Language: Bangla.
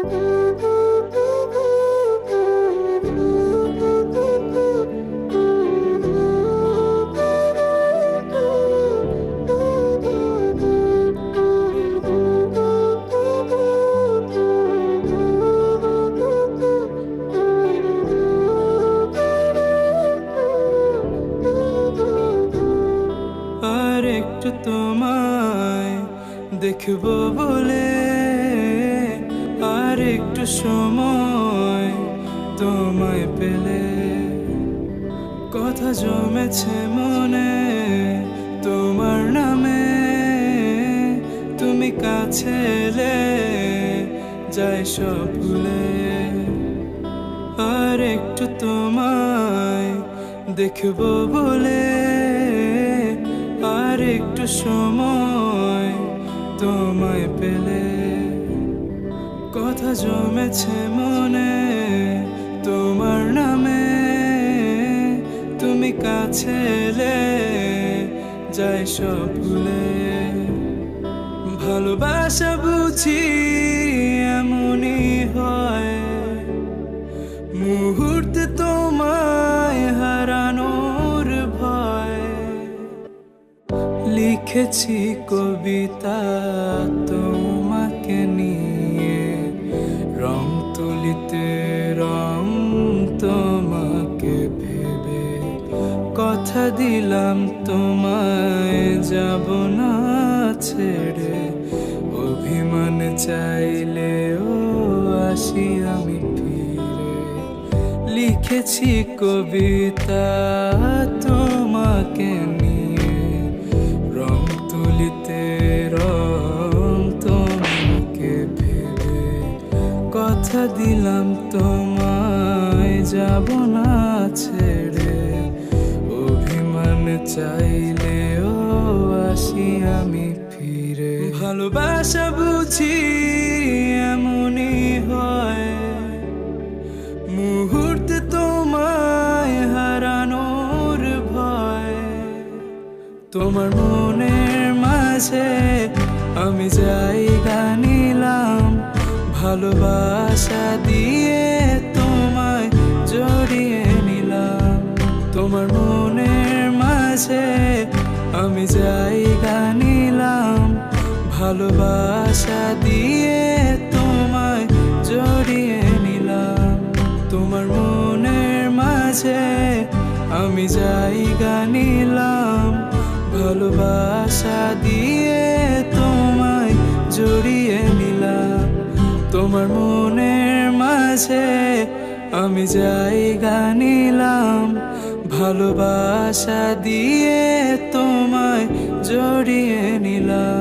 আর একটু তোমায় দেখবো বলে, আর একটু সময় তোমায় পেলে, কথা জমেছে মনে তোমার নামে, তুমি কাছে এলে যাই সব ভুলে। আর একটু তোমায় দেখবো বলে, আর একটু সময় তোমায় পেলে, কথা জমেছে মনে তোমার নামে, তুমি কাছে এলে যাই সব ভুলে। ভালোবাসা বুঝি এমনই হয়, মুহূর্তে তোমায় হারানোর ভয়। লিখেছি কবিতা তোমাকে নিয়ে, রং তুলিতে রং তোমাকে ভেবে, কথা দিলাম তোমায় যাব না ছেড়ে। অভিমান চাইলেও আসি আমি ফিরে, লিখেছি কবিতা তোমাকে নিয়ে, রং তুলিতে রং তোমাকে ভেবে, কথা দিলাম তোমায় যাব না ছেড়ে। অভিমান চাইলেও আসি আমি ফিরে। ভালোবাসা বুঝি এমনই হয়, মুহূর্তে তোমায় হারানোর ভয়। তোমার মনের মাঝে আমি জায়গা নিলাম, ভালোবাসা দিয়ে তোমায় জড়িয়ে নিলাম। তোমার মনের মাঝে আমি জায়গা নিলাম, ভালোবাসা দিয়ে তোমায় জড়িয়ে নিলাম। তোমার মনের মাঝে আমি জায়গা নিলাম, ভালোবাসা দিয়ে তোমায় জড়িয়ে নিলাম। তোমার মনের মাঝে আমি জায়গা নিলাম, ভালোবাসা দিয়ে তোমায় জড়িয়ে নিলাম।